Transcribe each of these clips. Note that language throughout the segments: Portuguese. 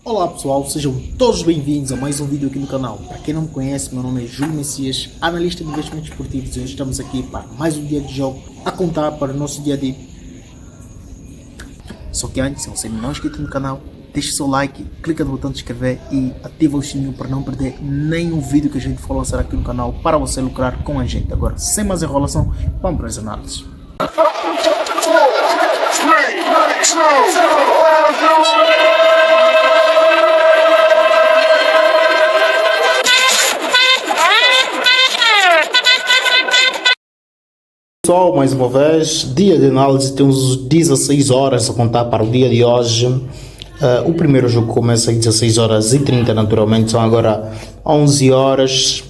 Olá pessoal, sejam todos bem-vindos a mais um vídeo aqui no canal. Para quem não me conhece, meu nome é Júlio Messias, analista de investimentos esportivos, e hoje estamos aqui para mais um dia de jogo a contar para o nosso dia de... Só que antes, se você não é inscrito no canal, deixe seu like, clica no botão de inscrever e ativa o sininho para não perder nenhum vídeo que a gente for lançar aqui no canal para você lucrar com a gente. Agora, sem mais enrolação, vamos para as análises. Pessoal, mais uma vez, dia de análise, temos 16 horas a contar para o dia de hoje. O primeiro jogo começa às 16 horas e 30 naturalmente, são agora 11 horas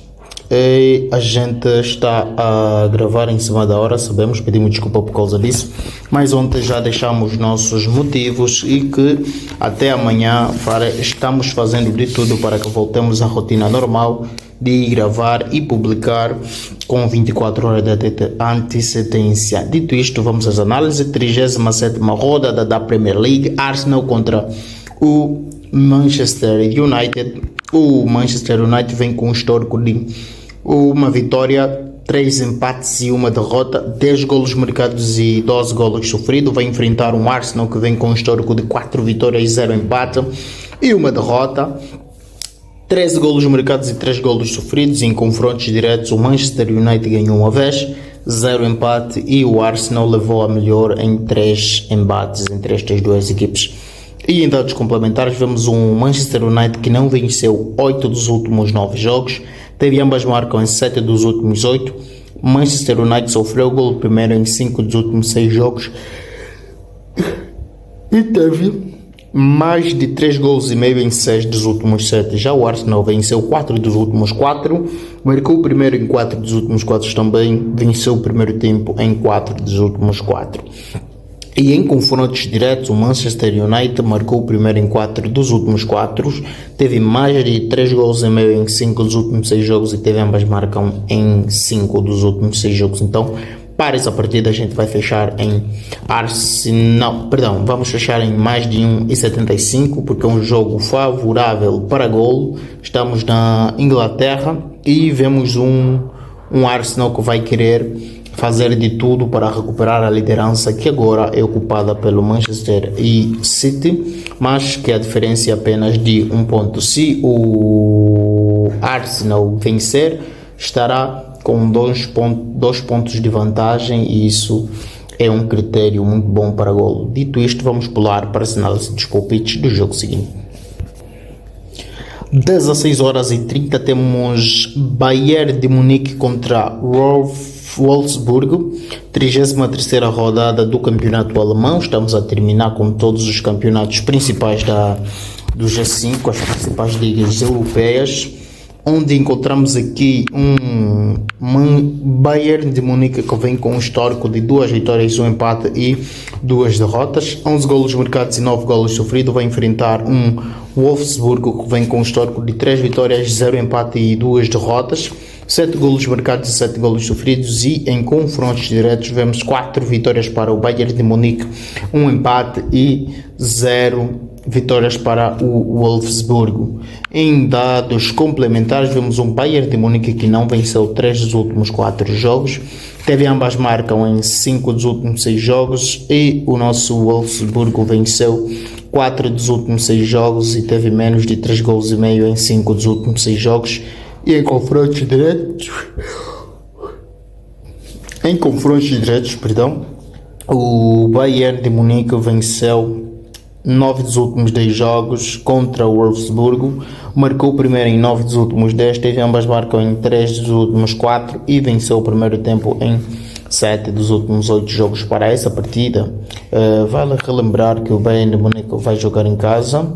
e a gente está a gravar em cima da hora, sabemos, pedimos desculpa por causa disso, mas ontem já deixamos nossos motivos e que até amanhã estamos fazendo de tudo para que voltemos à rotina normal de gravar e publicar com 24 horas de antecedência. Dito isto, vamos às análises. 37ª rodada da Premier League, Arsenal contra o Manchester United. O Manchester United vem com um histórico de uma vitória, 3 empates e uma derrota, 10 golos marcados e 12 golos sofridos. Vai enfrentar um Arsenal que vem com um histórico de 4 vitórias e 0 empate e uma derrota. 13 golos marcados e 3 golos sofridos. Em confrontos diretos, o Manchester United ganhou uma vez, 0 empate, e o Arsenal levou a melhor em 3 embates entre estas duas equipes. E em dados complementares, vemos um Manchester United que não venceu 8 dos últimos 9 jogos, teve ambas marcam em 7 dos últimos 8. Manchester United sofreu o gol primeiro em 5 dos últimos 6 jogos e teve mais de 3 gols e meio em 6 dos últimos 7. Já o Arsenal venceu 4 dos últimos 4, marcou o primeiro em 4 dos últimos 4 também, venceu o primeiro tempo em 4 dos últimos 4. E em confrontos diretos, o Manchester United marcou o primeiro em 4 dos últimos 4, teve mais de 3 gols e meio em 5 dos últimos 6 jogos e teve ambas marcam em 5 dos últimos 6 jogos. Então, para essa partida a gente vai fechar em vamos fechar em mais de 1,75 porque é um jogo favorável para golo. Estamos na Inglaterra e vemos um Arsenal que vai querer fazer de tudo para recuperar a liderança que agora é ocupada pelo Manchester City, mas que a diferença é apenas de 1 ponto. Se o Arsenal vencer, estará com 2 pontos de vantagem e isso é um critério muito bom para golo. Dito isto, vamos pular para as análises dos palpites do jogo seguinte. 16 horas e 30 temos Bayern de Munique contra Wolfsburgo, 33ª rodada do campeonato alemão. Estamos a terminar com todos os campeonatos principais do G5, as principais ligas europeias, onde encontramos aqui um Bayern de Munique que vem com um histórico de 2 vitórias, 1 empate e 2 derrotas, 11 golos marcados e 9 golos sofridos. Vai enfrentar um Wolfsburgo que vem com um histórico de 3 vitórias, 0 empate e 2 derrotas, 7 golos marcados e 7 golos sofridos. E em confrontos diretos vemos 4 vitórias para o Bayern de Munique, 1 empate e 0 vitórias para o Wolfsburgo. Em dados complementares, vemos um Bayern de Munique que não venceu 3 dos últimos 4 jogos, teve ambas marcam em 5 dos últimos 6 jogos, e o nosso Wolfsburgo venceu 4 dos últimos 6 jogos e teve menos de 3 gols e meio em 5 dos últimos 6 jogos. E em confrontos diretos, o Bayern de Munique venceu 9 dos últimos 10 jogos contra o Wolfsburgo, marcou o primeiro em 9 dos últimos 10, teve ambas marcam em 3 dos últimos 4 e venceu o primeiro tempo em 7 dos últimos 8 jogos. Para essa partida, vale relembrar que o Bayern de Munique vai jogar em casa.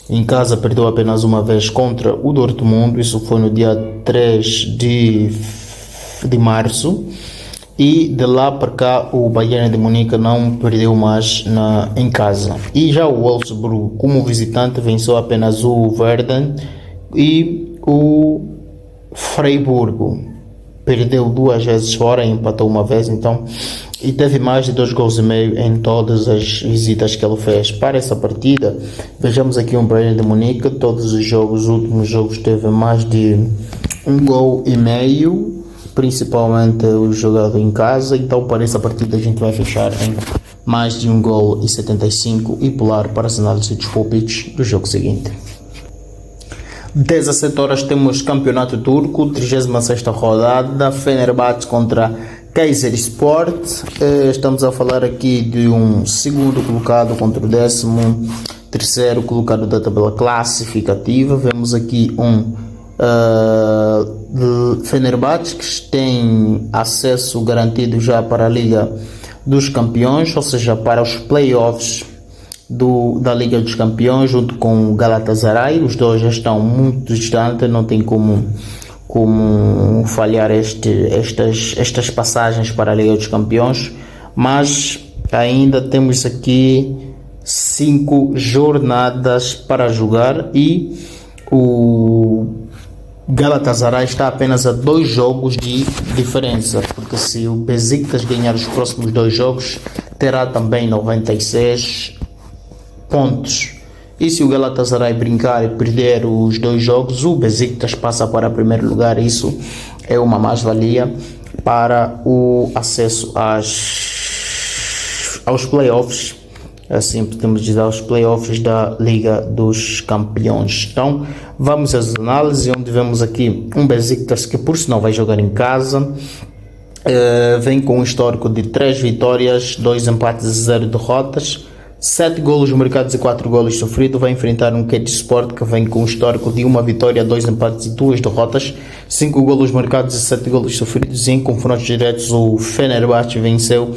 Em casa perdeu apenas uma vez contra o Dortmund, isso foi no dia 3 de março. E de lá para cá o Bayern de Munique não perdeu mais em casa. E já o Wolfsburgo, como visitante, venceu apenas o Werder e o Freiburgo. perdeu 2 vezes fora e empatou uma vez, então, e teve mais de 2,5 gols em todas as visitas que ele fez para essa partida. Vejamos aqui um Bayern de Munique, todos os jogos, os últimos jogos teve mais de 1,5 gols, principalmente o jogado em casa, então para essa partida a gente vai fechar em mais de 1,75 e pular para as análises dos palpites do jogo seguinte. 17 horas temos campeonato turco, 36ª rodada, Fenerbahçe contra Kayserispor. Estamos a falar aqui de um segundo colocado contra o 13º colocado da tabela classificativa. Vemos aqui um Fenerbahçe que tem acesso garantido já para a Liga dos Campeões, ou seja, para os playoffs da Liga dos Campeões, junto com o Galatasaray. Os dois já estão muito distantes, não tem como falhar estas passagens para a Liga dos Campeões, mas ainda temos aqui 5 jornadas para jogar e o Galatasaray está apenas a 2 jogos de diferença, porque se o Besiktas ganhar os próximos 2 jogos, terá também 96 pontos. E se o Galatasaray brincar e perder os 2 jogos, o Besiktas passa para o primeiro lugar. Isso é uma mais-valia para o acesso aos playoffs, assim podemos dizer, aos playoffs da Liga dos Campeões. Então vamos às análises, onde vemos aqui um Besiktas que por sinal vai jogar em casa. Vem com um histórico de 3 vitórias, 2 empates e 0 derrotas, 7 golos marcados e 4 golos sofridos. Vai enfrentar um Kayserispor que vem com um histórico de 1 vitória, 2 empates e 2 derrotas, 5 golos marcados e 7 golos sofridos. E em confrontos diretos o Fenerbahçe venceu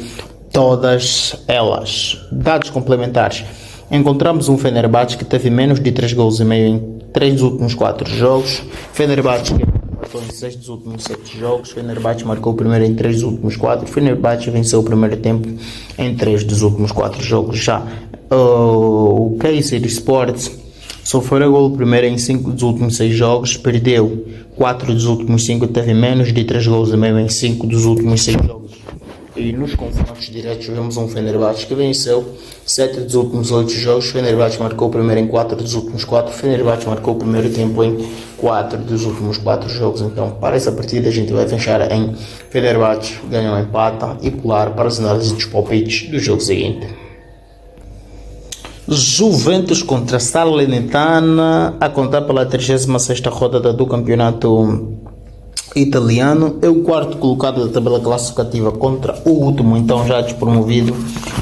todas elas. Dados complementares: encontramos um Fenerbahçe que teve menos de 3,5 gols em 3 dos últimos 4 jogos. Fenerbahçe que marcou em 6 dos últimos 7 jogos. Fenerbahçe marcou o primeiro em 3 dos últimos 4. Fenerbahçe venceu o primeiro tempo em 3 dos últimos 4 jogos. Já o Kayserispor sofreu gol primeiro em 5 dos últimos 6 jogos, perdeu 4 dos últimos 5, teve menos de 3,5 gols em 5 dos últimos 6 jogos. E nos confrontos diretos vemos um Fenerbahçe que venceu 7 dos últimos 8 jogos. Fenerbahçe marcou o primeiro em 4 dos últimos 4. Fenerbahçe marcou o primeiro tempo em 4 dos últimos 4 jogos. Então, para essa partida a gente vai fechar em Fenerbahçe ganha ou empata e pular para as análises dos palpites do jogo seguinte. Juventus contra Salernitana, a contar pela 36ª rodada do campeonato italiano. É o 4º colocado da tabela classificativa contra o último, então já despromovido,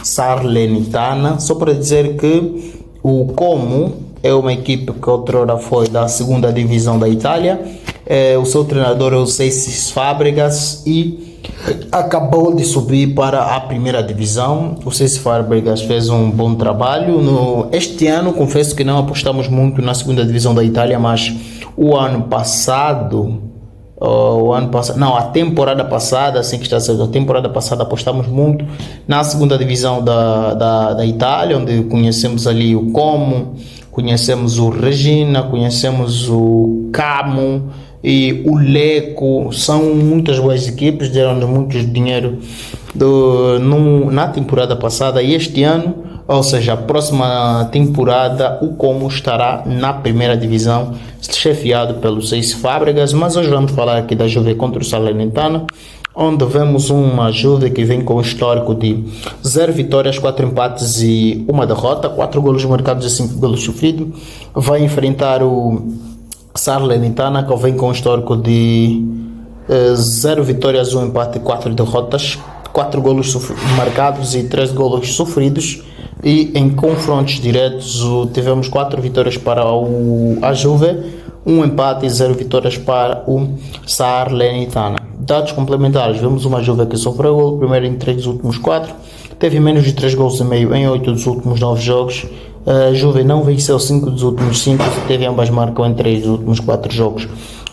Salernitana. Só para dizer que o Como é uma equipe que outrora foi da 2ª divisão da Itália. O seu treinador é o Cesc Fábregas e acabou de subir para a 1ª divisão. O Cesc Fábregas fez um bom trabalho. Este ano, confesso que não apostamos muito na 2ª divisão da Itália, mas a temporada passada, assim que está sendo, a temporada passada apostamos muito na 2ª divisão da Itália, onde conhecemos ali o Como, conhecemos o Regina, conhecemos o Camo e o Lecco. São muitas boas equipes, deram-nos muito dinheiro na temporada passada. E este ano, ou seja, a próxima temporada, o Como estará na 1ª divisão, chefiado pelo Cesc Fábregas. Mas hoje vamos falar aqui da Juve contra o Salernitana, onde vemos uma Juve que vem com um histórico de 0 vitórias, 4 empates e 1 derrota, 4 golos marcados e 5 golos sofridos. Vai enfrentar o Salernitana, que vem com um histórico de 0 vitórias, 1 empate e 4 derrotas, 4 golos marcados e 3 golos sofridos. E em confrontos diretos tivemos 4 vitórias para a Juve, 1 empate e 0 vitórias para o Salernitana. Dados complementares: vemos uma Juve que sofreu gol primeiro em 3 dos últimos 4, teve menos de 3,5 gols em 8 dos últimos 9 jogos. A Juve não venceu 5 dos últimos 5 e teve ambas marcam em 3 dos últimos 4 jogos.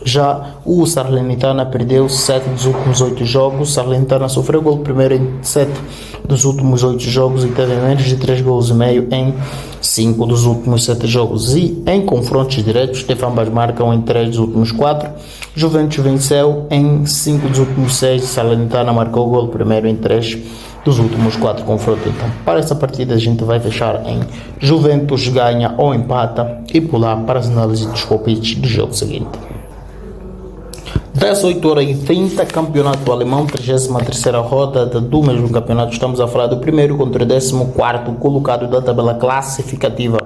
Já o Salernitana perdeu 7 dos últimos 8 jogos. O Salernitana sofreu gol primeiro em 7 dos últimos 8 jogos e teve menos de 3 gols e meio em 5 dos últimos 7 jogos. E em confrontos diretos, teve ambas marcam em 3 dos últimos 4. Juventus venceu em 5 dos últimos 6. Salernitana marcou o gol primeiro em 3 dos últimos 4 confrontos. Então, para essa partida a gente vai fechar em Juventus ganha ou empata e pular para as análises dos palpites do jogo seguinte. 18h30, campeonato alemão, 33ª rodada do mesmo campeonato. Estamos a falar do primeiro contra o 14º colocado da tabela classificativa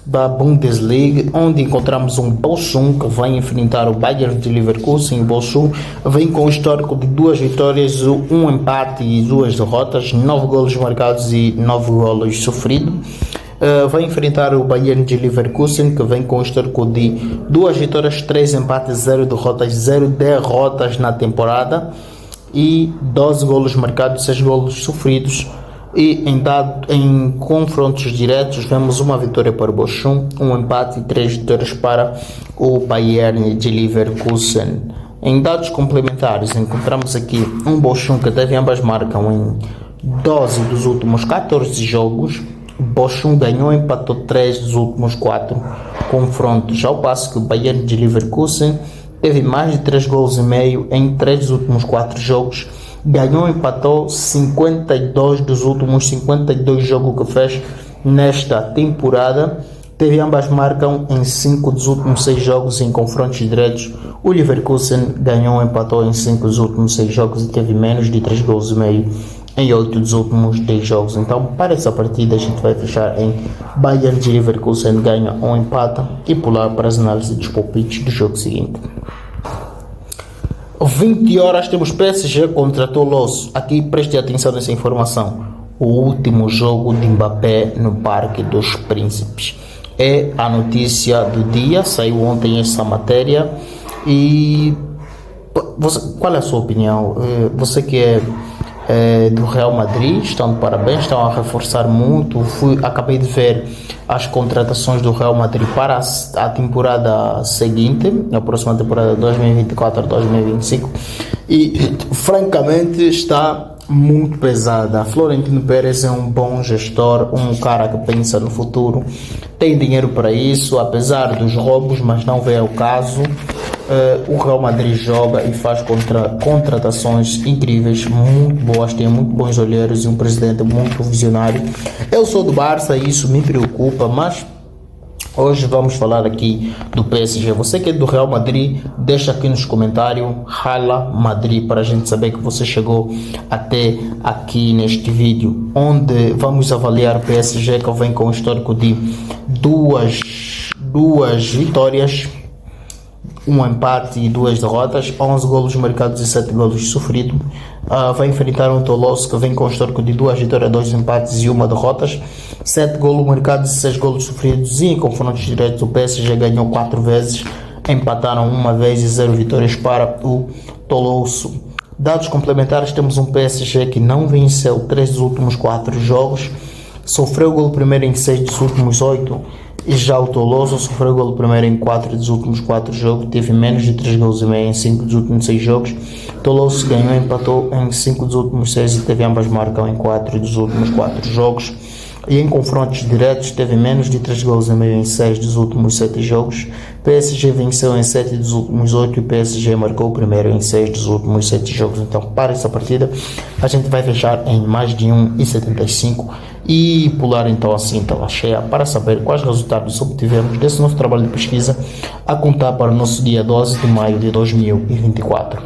da Bundesliga, onde encontramos um Bochum que vai enfrentar o Bayern de Leverkusen. O Bochum vem com um histórico de 2 vitórias, 1 empate e 2 derrotas, 9 golos marcados e 9 golos sofridos. Vai enfrentar o Bayern de Leverkusen, que vem com um histórico de 2 vitórias, 3 empates, 0 derrotas na temporada e 12 golos marcados, 6 golos sofridos. E em confrontos diretos vemos uma vitória para o Bochum, 1 empate e 3 vitórias para o Bayern de Leverkusen. Em dados complementares encontramos aqui um Bochum que teve ambas marcam em 12 dos últimos 14 jogos. Bochum ganhou e empatou 3 dos últimos 4 confrontos, ao passo que o Bayern de Leverkusen teve mais de 3 gols e meio em 3 dos últimos 4 jogos, ganhou e empatou 52 dos últimos 52 jogos que fez nesta temporada. Teve ambas marcam em 5 dos últimos 6 jogos em confrontos diretos. O Leverkusen ganhou e empatou em 5 dos últimos 6 jogos e teve menos de 3 gols e meio em 8 dos últimos 10 jogos. Então, para essa partida, a gente vai fechar em Bayern de Leverkusen ganha ou empata e pular para as análises dos palpites do jogo seguinte. 20 horas temos PSG contra Toulouse. Aqui preste atenção nessa informação. O último jogo de Mbappé no Parque dos Príncipes. É a notícia do dia, saiu ontem essa matéria. E qual é a sua opinião? Você que é do Real Madrid, estão de parabéns, estão a reforçar muito. Acabei de ver as contratações do Real Madrid para a temporada seguinte, a próxima temporada 2024-2025, e francamente está muito pesada. Florentino Pérez é um bom gestor, um cara que pensa no futuro, tem dinheiro para isso, apesar dos roubos, mas não vê o caso. O Real Madrid joga e faz contratações incríveis, muito boas, tem muito bons olheiros e um presidente muito visionário. Eu sou do Barça e isso me preocupa, mas hoje vamos falar aqui do PSG. Você que é do Real Madrid, deixa aqui nos comentários Hala Madrid para a gente saber que você chegou até aqui neste vídeo, onde vamos avaliar o PSG, que vem com um histórico de duas vitórias, 1 empate e 2 derrotas, 11 golos marcados e 7 golos sofridos. Vai enfrentar um Toulouse que vem com um histórico de 2 vitórias, 2 empates e 1 derrotas, 7 golos marcados e 6 golos sofridos. E em confrontos diretos o PSG ganhou 4 vezes, empataram 1 vez e 0 vitórias para o Toulouse. Dados complementares, temos um PSG que não venceu 3 dos últimos 4 jogos, sofreu o gol primeiro em 6 dos últimos 8. E já o Toulouse sofreu o gol primeiro em 4 dos últimos 4 jogos, teve menos de 3 gols e meio em 5 dos últimos 6 jogos. Toulouse ganhou e empatou em 5 dos últimos 6 e teve ambas marcam em 4 dos últimos 4 jogos. E em confrontos diretos teve menos de 3 gols e meio em 6 dos últimos 7 jogos. PSG venceu em 7 dos últimos 8 e PSG marcou o primeiro em 6 dos últimos 7 jogos. Então, para essa partida, a gente vai fechar em mais de 1,75 e pular então assim tela cheia para saber quais resultados obtivemos desse nosso trabalho de pesquisa a contar para o nosso dia 12 de maio de 2024.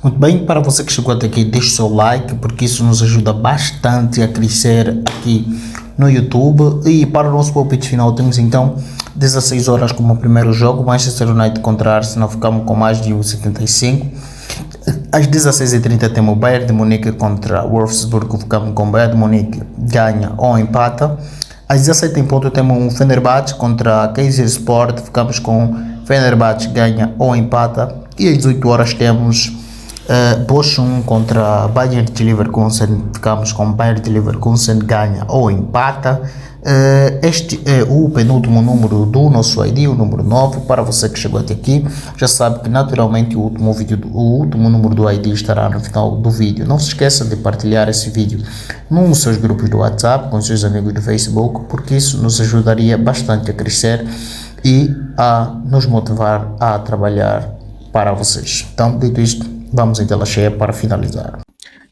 Muito bem, para você que chegou até aqui, deixe o seu like, porque isso nos ajuda bastante a crescer aqui no YouTube. E para o nosso palpite final temos então 16 horas como primeiro jogo, Manchester United contra Arsenal, ficamos com mais de 1,75. Às 16h30 temos o Bayern de Munique contra Wolfsburg, ficamos com o Bayern de Munique ganha ou empata. Às 17 em ponto temos um Fenerbahçe contra Kayserispor, ficamos com Fenerbahçe ganha ou empata. E às 18 horas temos Bochum contra Bayern de Leverkusen, ficamos com Bayern de Leverkusen ganha ou empata. Este é o penúltimo número do nosso ID, o número 9. Para você que chegou até aqui, já sabe que naturalmente o último número do ID estará no final do vídeo. Não se esqueça de partilhar esse vídeo nos seus grupos do WhatsApp, com seus amigos do Facebook, porque isso nos ajudaria bastante a crescer e a nos motivar a trabalhar para vocês. Então, dito isto, vamos em tela cheia para finalizar.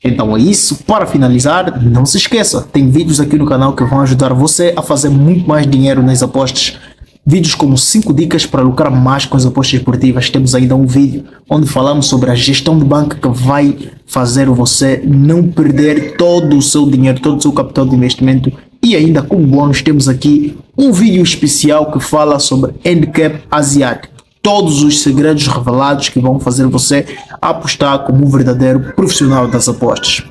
Então é isso, para finalizar, não se esqueça, tem vídeos aqui no canal que vão ajudar você a fazer muito mais dinheiro nas apostas. Vídeos como 5 dicas para lucrar mais com as apostas esportivas. Temos ainda um vídeo onde falamos sobre a gestão de banca que vai fazer você não perder todo o seu dinheiro, todo o seu capital de investimento. E ainda como bônus temos aqui um vídeo especial que fala sobre handicap asiático. Todos os segredos revelados que vão fazer você apostar como um verdadeiro profissional das apostas.